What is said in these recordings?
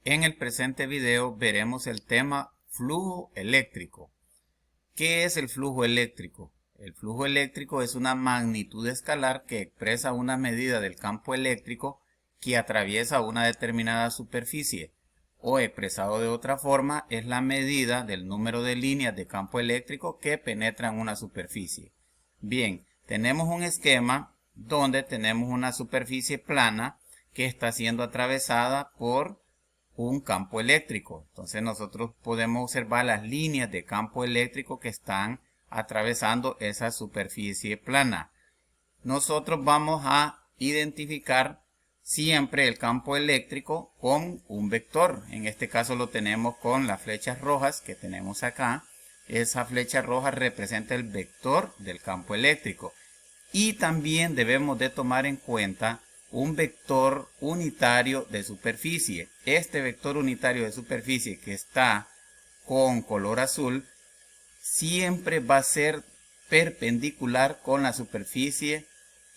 En el presente video veremos el tema flujo eléctrico. ¿Qué es el flujo eléctrico? El flujo eléctrico es una magnitud escalar que expresa una medida del campo eléctrico que atraviesa una determinada superficie, o expresado de otra forma, es la medida del número de líneas de campo eléctrico que penetran una superficie. Bien, tenemos un esquema donde tenemos una superficie plana que está siendo atravesada por un campo eléctrico. Entonces nosotros podemos observar las líneas de campo eléctrico que están atravesando esa superficie plana. Nosotros vamos a identificar siempre el campo eléctrico con un vector. En este caso lo tenemos con las flechas rojas que tenemos acá. Esa flecha roja representa el vector del campo eléctrico. Y también debemos de tomar en cuenta un vector unitario de superficie. Este vector unitario de superficie que está con color azul siempre va a ser perpendicular con la superficie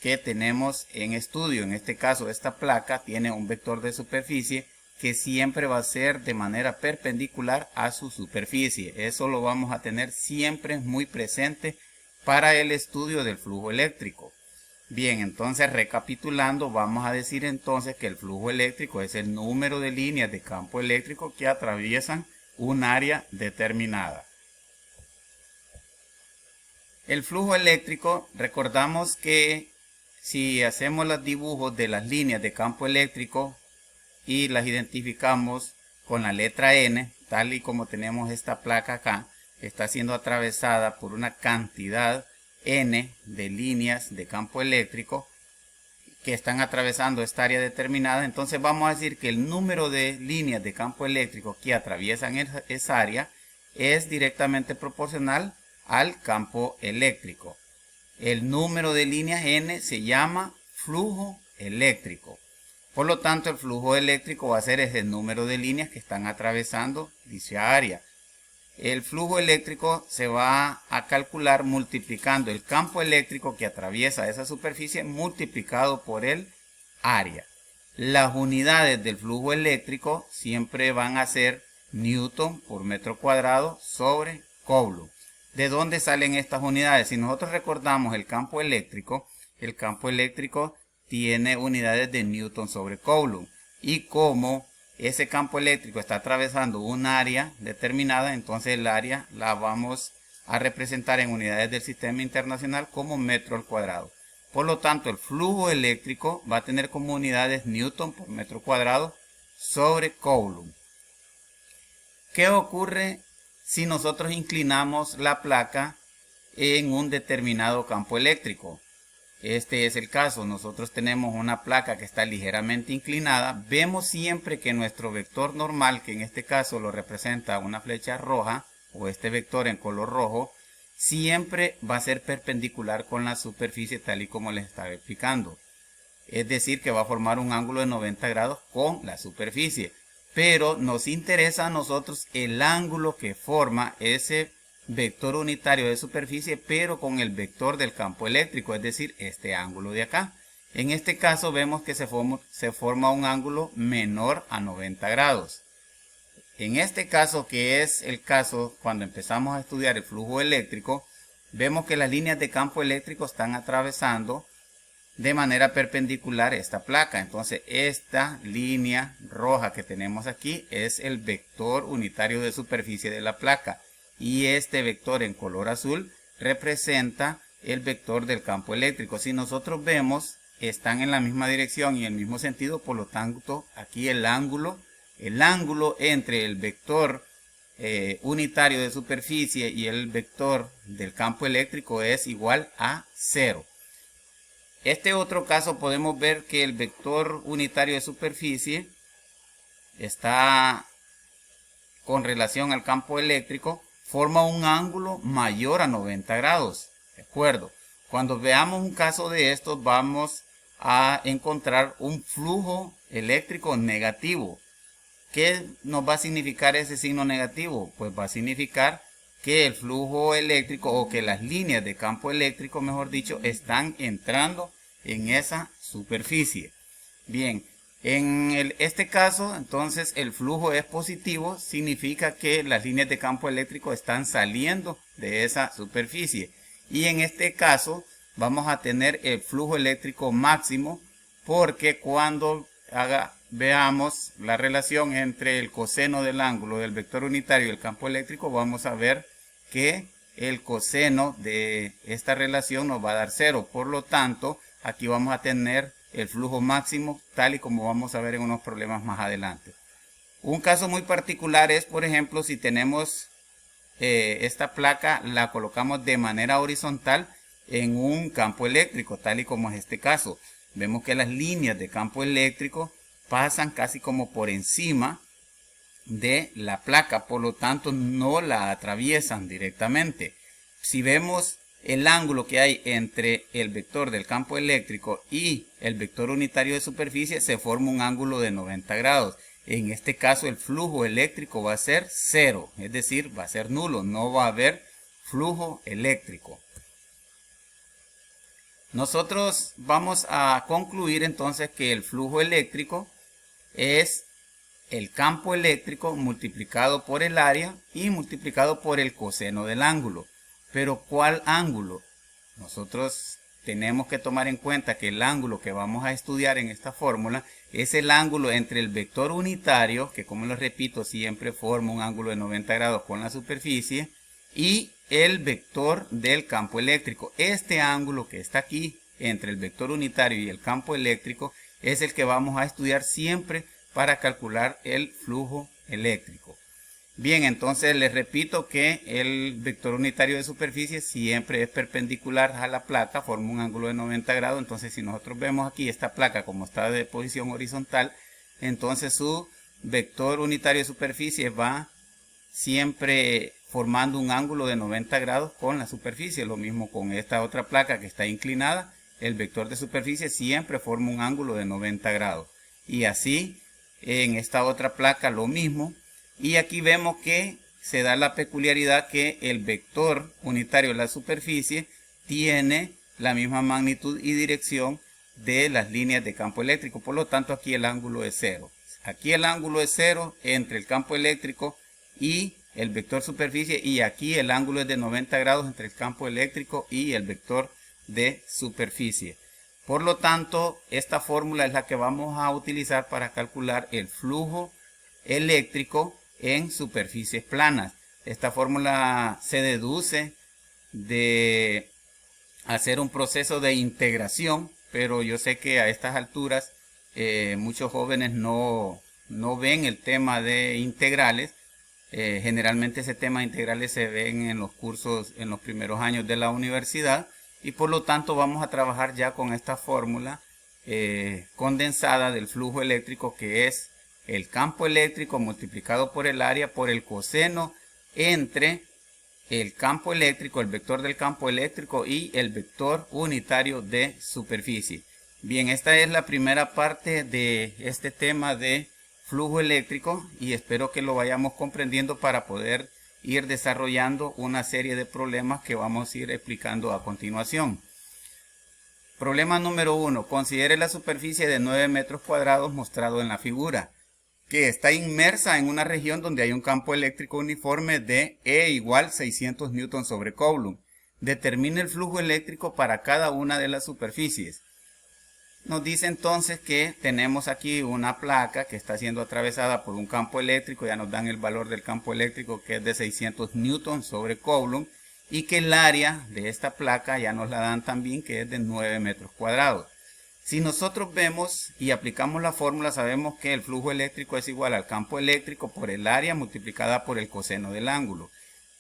que tenemos en estudio. En este caso, esta placa tiene un vector de superficie que siempre va a ser de manera perpendicular a su superficie. Eso lo vamos a tener siempre muy presente para el estudio del flujo eléctrico. Bien, entonces recapitulando, vamos a decir entonces que el flujo eléctrico es el número de líneas de campo eléctrico que atraviesan un área determinada. El flujo eléctrico, recordamos que si hacemos los dibujos de las líneas de campo eléctrico y las identificamos con la letra N, tal y como tenemos esta placa acá, está siendo atravesada por una cantidad N de líneas de campo eléctrico que están atravesando esta área determinada. Entonces vamos a decir que el número de líneas de campo eléctrico que atraviesan esa área es directamente proporcional al campo eléctrico. El número de líneas N se llama flujo eléctrico. Por lo tanto, el flujo eléctrico va a ser ese número de líneas que están atravesando dicha área. El flujo eléctrico se va a calcular multiplicando el campo eléctrico que atraviesa esa superficie multiplicado por el área. Las unidades del flujo eléctrico siempre van a ser Newton por metro cuadrado sobre Coulomb. ¿De dónde salen estas unidades? Si nosotros recordamos el campo eléctrico tiene unidades de Newton sobre Coulomb. Y como ese campo eléctrico está atravesando un área determinada, entonces el área la vamos a representar en unidades del sistema internacional como metro al cuadrado. Por lo tanto, el flujo eléctrico va a tener como unidades Newton por metro cuadrado sobre Coulomb. ¿Qué ocurre si nosotros inclinamos la placa en un determinado campo eléctrico? Este es el caso. Nosotros tenemos una placa que está ligeramente inclinada. Vemos siempre que nuestro vector normal, que en este caso lo representa una flecha roja o este vector en color rojo, siempre va a ser perpendicular con la superficie tal y como les estaba explicando. Es decir, que va a formar un ángulo de 90 grados con la superficie. Pero nos interesa a nosotros el ángulo que forma ese vector unitario de superficie, pero con el vector del campo eléctrico, es decir, este ángulo de acá. En este caso vemos que se forma un ángulo menor a 90 grados. En este caso, que es el caso cuando empezamos a estudiar el flujo eléctrico, vemos que las líneas de campo eléctrico están atravesando de manera perpendicular esta placa. Entonces esta línea roja que tenemos aquí es el vector unitario de superficie de la placa. Y este vector en color azul representa el vector del campo eléctrico. Si nosotros vemos, están en la misma dirección y en el mismo sentido, por lo tanto, aquí el ángulo entre el vector unitario de superficie y el vector del campo eléctrico es igual a 0. Este otro caso podemos ver que el vector unitario de superficie está con relación al campo eléctrico, forma un ángulo mayor a 90 grados. ¿De acuerdo? Cuando veamos un caso de estos, vamos a encontrar un flujo eléctrico negativo. ¿Qué nos va a significar ese signo negativo? Pues va a significar que el flujo eléctrico o que las líneas de campo eléctrico, mejor dicho, están entrando en esa superficie. Bien, En este caso, entonces, el flujo es positivo, significa que las líneas de campo eléctrico están saliendo de esa superficie. Y en este caso, vamos a tener el flujo eléctrico máximo, porque cuando veamos la relación entre el coseno del ángulo del vector unitario y el campo eléctrico, vamos a ver que el coseno de esta relación nos va a dar 0. Por lo tanto, aquí vamos a tener el flujo máximo, tal y como vamos a ver en unos problemas más adelante. Un caso muy particular es, por ejemplo, si tenemos esta placa, la colocamos de manera horizontal en un campo eléctrico, tal y como es este caso. Vemos que las líneas de campo eléctrico pasan casi como por encima de la placa, por lo tanto no la atraviesan directamente. Si vemos el ángulo que hay entre el vector del campo eléctrico y el vector unitario de superficie, se forma un ángulo de 90 grados. En este caso el flujo eléctrico va a ser 0, es decir, va a ser nulo, no va a haber flujo eléctrico. Nosotros vamos a concluir entonces que el flujo eléctrico es el campo eléctrico multiplicado por el área y multiplicado por el coseno del ángulo. Pero ¿cuál ángulo? Nosotros tenemos que tomar en cuenta que el ángulo que vamos a estudiar en esta fórmula es el ángulo entre el vector unitario, que como les repito siempre forma un ángulo de 90 grados con la superficie, y el vector del campo eléctrico. Este ángulo que está aquí entre el vector unitario y el campo eléctrico es el que vamos a estudiar siempre para calcular el flujo eléctrico. Bien, entonces les repito que el vector unitario de superficie siempre es perpendicular a la placa, forma un ángulo de 90 grados. Entonces si nosotros vemos aquí esta placa como está de posición horizontal, entonces su vector unitario de superficie va siempre formando un ángulo de 90 grados con la superficie. Lo mismo con esta otra placa que está inclinada, el vector de superficie siempre forma un ángulo de 90 grados. Y así en esta otra placa lo mismo. Y aquí vemos que se da la peculiaridad que el vector unitario de la superficie tiene la misma magnitud y dirección de las líneas de campo eléctrico. Por lo tanto, aquí el ángulo es 0. Aquí el ángulo es 0 entre el campo eléctrico y el vector superficie. Y aquí el ángulo es de 90 grados entre el campo eléctrico y el vector de superficie. Por lo tanto, esta fórmula es la que vamos a utilizar para calcular el flujo eléctrico en superficies planas. Esta fórmula se deduce de hacer un proceso de integración, pero yo sé que a estas alturas muchos jóvenes no ven el tema de integrales. Generalmente ese tema de integrales se ven en los cursos en los primeros años de la universidad, y por lo tanto vamos a trabajar ya con esta fórmula condensada del flujo eléctrico, que es el campo eléctrico multiplicado por el área por el coseno entre el campo eléctrico, el vector del campo eléctrico y el vector unitario de superficie. Bien, esta es la primera parte de este tema de flujo eléctrico y espero que lo vayamos comprendiendo para poder ir desarrollando una serie de problemas que vamos a ir explicando a continuación. Problema número 1. Considere la superficie de 9 metros cuadrados mostrado en la figura, que está inmersa en una región donde hay un campo eléctrico uniforme de E igual 600 newton sobre Coulomb. Determine el flujo eléctrico para cada una de las superficies. Nos dice entonces que tenemos aquí una placa que está siendo atravesada por un campo eléctrico. Ya nos dan el valor del campo eléctrico, que es de 600 newton sobre Coulomb, y que el área de esta placa ya nos la dan también, que es de 9 metros cuadrados. Si nosotros vemos y aplicamos la fórmula, sabemos que el flujo eléctrico es igual al campo eléctrico por el área multiplicada por el coseno del ángulo.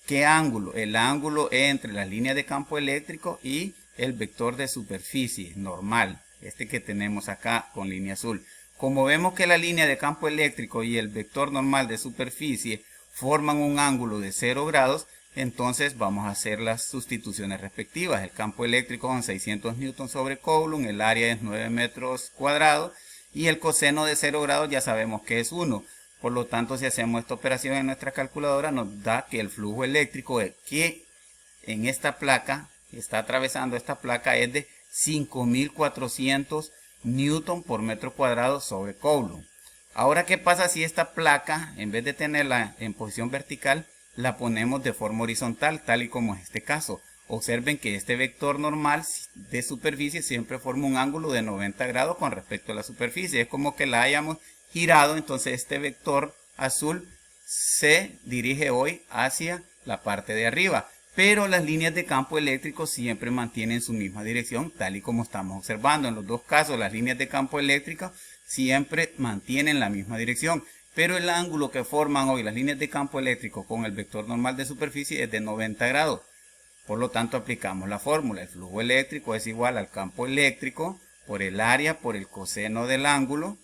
¿Qué ángulo? El ángulo entre las líneas de campo eléctrico y el vector de superficie normal, este que tenemos acá con línea azul. Como vemos que la línea de campo eléctrico y el vector normal de superficie forman un ángulo de 0 grados, entonces vamos a hacer las sustituciones respectivas. El campo eléctrico son 600 newton sobre Coulomb, el área es 9 metros cuadrados y el coseno de 0 grados ya sabemos que es 1. Por lo tanto, si hacemos esta operación en nuestra calculadora, nos da que el flujo eléctrico que en esta placa, está atravesando esta placa, es de 5400 newton por metro cuadrado sobre coulomb. Ahora, ¿qué pasa si esta placa, en vez de tenerla en posición vertical, la ponemos de forma horizontal, tal y como es este caso? Observen que este vector normal de superficie siempre forma un ángulo de 90 grados con respecto a la superficie. Es como que la hayamos girado, entonces este vector azul se dirige hoy hacia la parte de arriba. Pero las líneas de campo eléctrico siempre mantienen su misma dirección, tal y como estamos observando. En los dos casos, las líneas de campo eléctrico siempre mantienen la misma dirección. Pero el ángulo que forman hoy las líneas de campo eléctrico con el vector normal de superficie es de 90 grados. Por lo tanto, aplicamos la fórmula. El flujo eléctrico es igual al campo eléctrico por el área por el coseno del ángulo.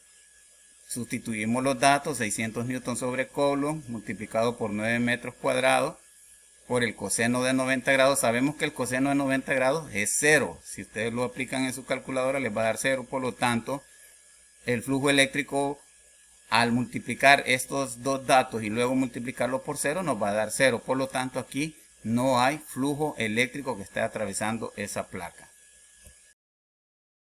Sustituimos los datos, 600 newton sobre coulomb multiplicado por 9 metros cuadrados por el coseno de 90 grados. Sabemos que el coseno de 90 grados es 0. Si ustedes lo aplican en su calculadora les va a dar 0. Por lo tanto, el flujo eléctrico al multiplicar estos dos datos y luego multiplicarlo por 0 nos va a dar 0. Por lo tanto, aquí no hay flujo eléctrico que esté atravesando esa placa.